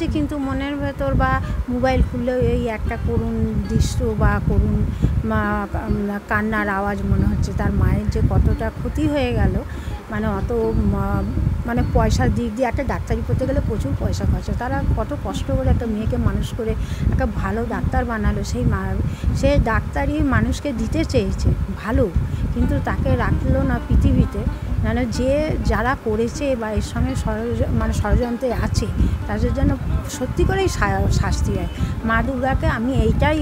পাচ্ছি, কিন্তু মনের ভেতর বা মোবাইল খুললেও এই একটা করুণ দৃশ্য বা করুণ কান্নার আওয়াজ মনে হচ্ছে। তার মায়ের যে কতটা ক্ষতি হয়ে গেল, মানে অত মানে পয়সার দিক দিয়ে একটা ডাক্তারি পড়তে গেলে প্রচুর পয়সা খরচা। তারা কত কষ্ট করে একটা মেয়েকে মানুষ করে একটা ভালো ডাক্তার বানালো। সেই সে ডাক্তারি মানুষকে দিতে চেয়েছে ভালো, কিন্তু তাকে রাখলো না পৃথিবীতে। মানে যারা করেছে বা এর সঙ্গে ষড়যন্ত্রে আছে, তাদের জন্য সত্যি করেই শাস্তি হয়। মা দুর্গাকে আমি এইটাই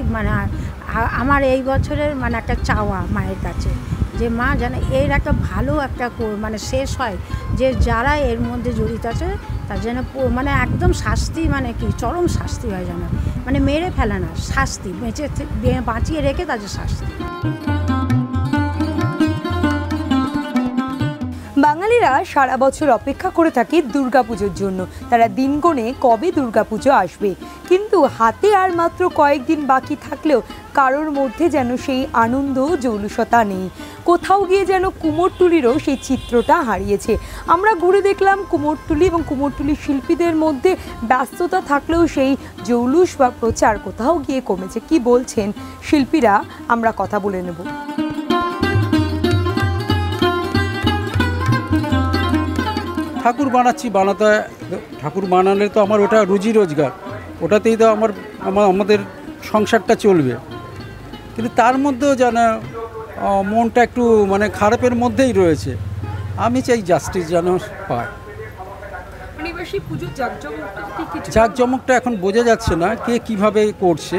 আমার এই বছরের একটা চাওয়া মায়ের কাছে, যে মা যেন এর একটা ভালো একটা শেষ হয়, যে যারা এর মধ্যে জড়িত আছে তার যেন একদম শাস্তি, কি চরম শাস্তি হয়, যেন মেরে ফেলে না, শাস্তি বাঁচিয়ে রেখে তাদের শাস্তি। বাঙালিরা সারা বছর অপেক্ষা করে থাকে দুর্গাপুজোর জন্য। তারা দিন গোনে কবে দুর্গাপুজো আসবে, কিন্তু হাতে আর মাত্র কয়েকদিন বাকি থাকলেও কারোর মধ্যে যেন সেই আনন্দ জৌলুসতা নেই। কোথাও গিয়ে যেন কুমোরটুলিরও সেই চিত্রটা হারিয়েছে। আমরা ঘুরে দেখলাম কুমোরটুলি এবং কুমোরটুলি শিল্পীদের মধ্যে ব্যস্ততা থাকলেও সেই জৌলুস বা প্রচার কোথাও গিয়ে কমেছে। কি বলছেন শিল্পীরা, আমরা কথা বলে নেব। ঠাকুর বানাচ্ছি, ঠাকুর বানালে তো আমার ওটা রুজি রোজগার, ওটাতেই তো আমাদের সংসারটা চলবে। কিন্তু তার মধ্যেও যেন মনটা একটু খারাপের মধ্যেই রয়েছে। আমি চাই জাস্টিস যেন পায়। জাঁকজমকটা এখন বোঝা যাচ্ছে না কে কিভাবে করছে,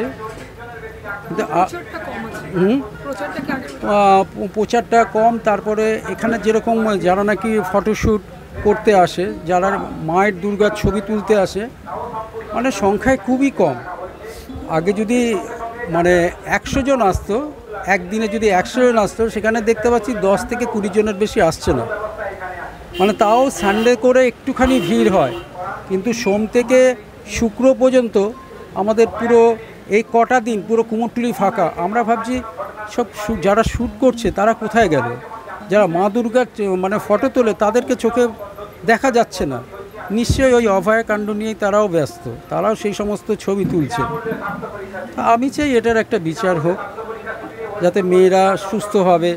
কিন্তু প্রচারটা কম। তারপরে এখানে যেরকম যারা নাকি ফটোশ্যুট করতে আসে, যারা মায়ের দুর্গার ছবি তুলতে আসে, সংখ্যায় খুবই কম। আগে যদি 100 জন আসতো, একদিনে যদি 100 জন আসতো, সেখানে দেখতে পাচ্ছি 10 থেকে 20 জনের বেশি আসছে না। তাও সানডে করে একটুখানি ভিড় হয়, কিন্তু সোম থেকে শুক্র পর্যন্ত আমাদের পুরো এই কটা দিন পুরো কুমোরটুলি ফাঁকা। আমরা ভাবছি সব যারা শ্যুট করছে তারা কোথায় গেল, যারা মা দুর্গার ফটো তোলে তাদেরকে চোখে দেখা যাচ্ছে না। নিশ্চয়ই ওই অভয়াকাণ্ড নিয়েই তারাও ব্যস্ত, তারাও সেই সমস্ত ছবি তুলছে। আমি চাই এটার একটা বিচার হোক, যাতে মেয়েরা সুস্থভাবে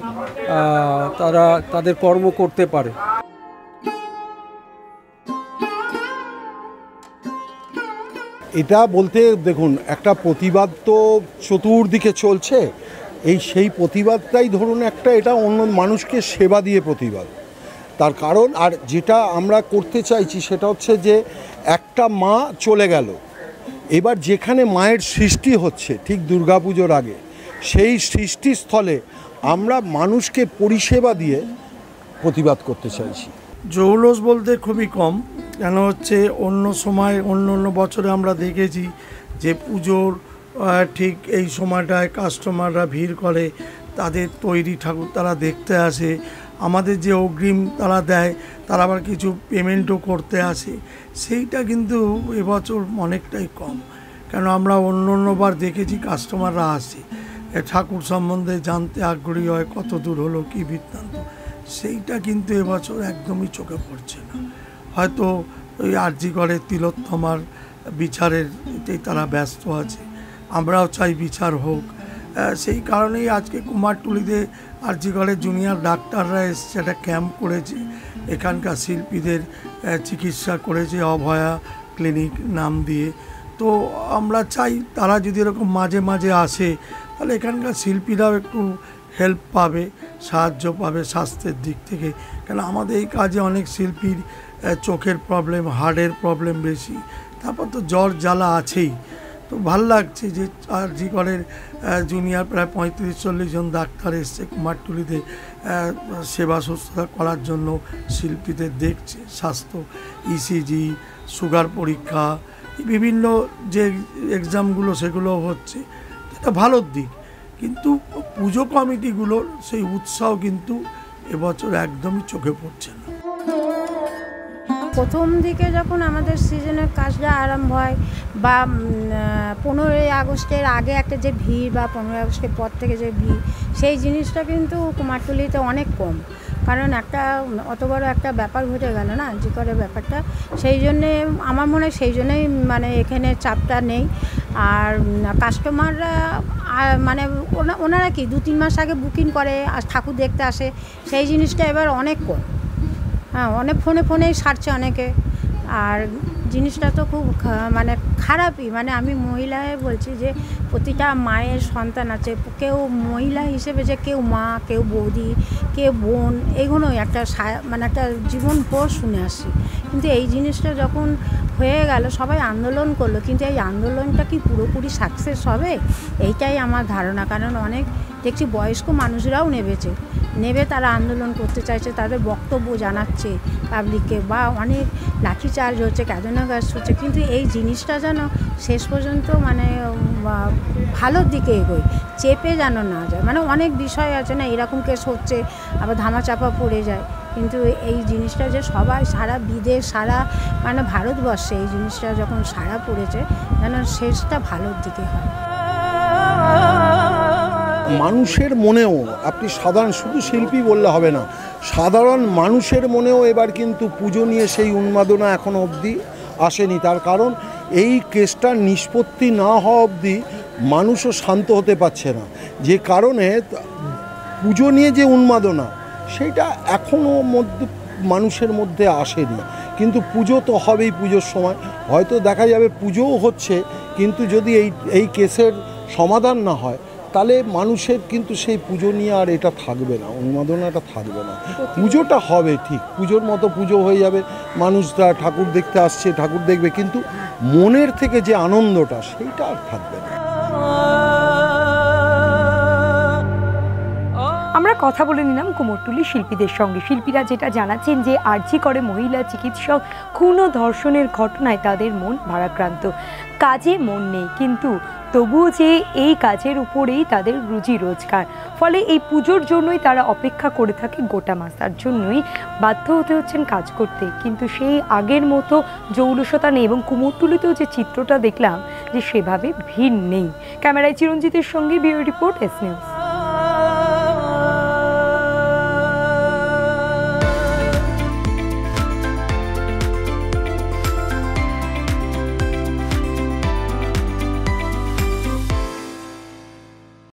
তারা তাদের কর্ম করতে পারে। এটা বলতে দেখুন, একটা প্রতিবাদ তো চতুর্দিকে চলছে। সেই প্রতিবাদটাই ধরুন এটা অন্য মানুষকে সেবা দিয়ে প্রতিবাদ। তার কারণ আর যেটা আমরা করতে চাইছি সেটা হচ্ছে যে একটা মা চলে গেল, এবার যেখানে মায়ের সৃষ্টি হচ্ছে ঠিক দুর্গাপুজোর আগে, সেই সৃষ্টিস্থলে আমরা মানুষকে পরিষেবা দিয়ে প্রতিবাদ করতে চাইছি। জৌলুস বলতে খুবই কম, কেন হচ্ছে অন্য সময় অন্য বছরে আমরা দেখেছি যে পুজোর ঠিক এই সময়টায় কাস্টমাররা ভিড় করে, তাদের তৈরি ঠাকুর তারা দেখতে আসে, আমাদের যে অগ্রিম তারা দেয়, তারা আবার কিছু পেমেন্টও করতে আসে। সেইটা কিন্তু এবছর অনেকটাই কম, কেন আমরা অন্যবার দেখেছি কাস্টমাররা আসে, ঠাকুর সম্বন্ধে জানতে আগ্রহী হয়, কত দূর হলো কী বৃত্তান্ত। সেইটা কিন্তু এবছর একদমই চোখে পড়ছে না। হয়তো ওই আরজি করে তিলোত্তমার বিচারের এতেই তারা ব্যস্ত আছে। আমরাও চাই বিচার হোক, সেই কারণেই আজকে কুমারটুলিতে আরজি করে জুনিয়র ডাক্তাররা এসছে, একটা ক্যাম্প করেছে, এখানকার শিল্পীদের চিকিৎসা করেছে অভয়া ক্লিনিক নাম দিয়ে। তো আমরা চাই তারা যদি এরকম মাঝে মাঝে আসে, তাহলে এখানকার শিল্পীরাও একটু হেল্প পাবে, সাহায্য পাবে স্বাস্থ্যের দিক থেকে। কেন আমাদের এই কাজে অনেক শিল্পীর চোখের প্রবলেম, হার্টের প্রবলেম বেশি, তারপর তো জ্বর জ্বালা আছেই। তো ভাল লাগছে যে আরজি করের জুনিয়র প্রায় 35-40 জন ডাক্তার এসছে কুমারটুলিতে সেবা শুশ্রূষা করার জন্য, শিল্পীদের দেখছে, স্বাস্থ্য ইসিজি, সুগার পরীক্ষা, বিভিন্ন যে এক্সামগুলো সেগুলো হচ্ছে, এটা ভালো দিক। কিন্তু পুজো কমিটিগুলোর সেই উৎসাহ কিন্তু এবছর একদমই চোখে পড়ছে না। প্রথম দিকে যখন আমাদের সিজনের কাজটা আরম্ভ হয়, বা 15ই আগস্টের আগে একটা যে ভিড়, বা 15ই আগস্টের পর থেকে যে ভিড়, সেই জিনিসটা কিন্তু কুমারটুলিতে অনেক কম। কারণ একটা অত বড় একটা ব্যাপার ঘটে গেল না যে করে ব্যাপারটা, সেই জন্যে আমার মনে হয় সেই জন্যই মানে এখানে চাপটা নেই। আর কাস্টমাররা মানে ওনারা কি 2-3 মাস আগে বুকিং করে আর ঠাকুর দেখতে আসে, সেই জিনিসটা এবার অনেক কম। হ্যাঁ, অনেক ফোনেই সারছে অনেকে। আর জিনিসটা তো খুব মানে খারাপই, মানে আমি মহিলা হয়ে বলছি যে প্রতিটা মায়ের সন্তান আছে, কেউ মহিলা হিসেবে যে কেউ মা, কেউ বৌদি, কেউ বোন, এগুলোই একটা মানে একটা জীবনভর শুনে আসছি। কিন্তু এই জিনিসটা যখন হয়ে গেল, সবাই আন্দোলন করলো, কিন্তু এই আন্দোলনটা কি পুরোপুরি সাকসেস হবে এইটাই আমার ধারণা। কারণ অনেক দেখছি বয়স্ক মানুষরাও নেবে তারা আন্দোলন করতে চাইছে, তাদের বক্তব্য জানাচ্ছে পাবলিককে, বা অনেক লাঠিচার্জ হচ্ছে, ক্যাদনাগাজ হচ্ছে, কিন্তু এই জিনিসটা যেন শেষ পর্যন্ত মানে ভালোর দিকে এগোয়, চেপে যেন না যায়। মানে অনেক বিষয় আছে না, এরকম কেস হচ্ছে আবার ধামাচাপা পড়ে যায়, কিন্তু এই জিনিসটা যে সবাই সারা বিদেশ, সারা মানে ভারতবর্ষে এই জিনিসটা যখন সারা পড়েছে, যেন শেষটা ভালোর দিকে হয়। মানুষের মনেও আপনি সাধারণ, শুধু শিল্পী বললে হবে না, সাধারণ মানুষের মনেও এবার কিন্তু পুজো নিয়ে সেই উন্মাদনা এখনও অবধি আসেনি। তার কারণ এই কেসটার নিষ্পত্তি না হওয়া অবধি মানুষও শান্ত হতে পারছে না, যে কারণে পুজো নিয়ে যে উন্মাদনা সেইটা এখনও মানুষের মধ্যে আসেনি। কিন্তু পুজো তো হবেই, পুজোর সময় হয়তো দেখা যাবে পুজোও হচ্ছে, কিন্তু যদি এই কেসের সমাধান না হয় তাহলে মানুষের কিন্তু সেই পুজো নিয়ে আর এটা থাকবে না, উন্মাদনাটা থাকবে না। পুজোটা হবে ঠিক, পুজোর মতো পুজো হয়ে যাবে, মানুষরা ঠাকুর দেখতে আসছে, ঠাকুর দেখবে, কিন্তু মনের থেকে যে আনন্দটা সেইটা আর থাকবে না। আমরা কথা বলে নিলাম কুমোরটুলি শিল্পীদের সঙ্গে। শিল্পীরা যেটা জানাচ্ছেন যে আরজি করে মহিলা চিকিৎসক খুন ও ধর্ষণের ঘটনায় তাদের মন ভারাক্রান্ত, কাজে মন নেই, কিন্তু তবুও যে এই কাজের উপরেই তাদের রুজি রোজগার, ফলে এই পুজোর জন্যই তারা অপেক্ষা করে থাকে গোটা মাস, তার জন্যই বাধ্য হতে হচ্ছেন কাজ করতে। কিন্তু সেই আগের মতো জৌলুসতা নেই, এবং কুমোরটুলিতেও যে চিত্রটা দেখলাম যে সেভাবে ভিড় নেই। ক্যামেরায় চিরঞ্জিতের সঙ্গে ব্যুরো রিপোর্ট, এস নিউজ।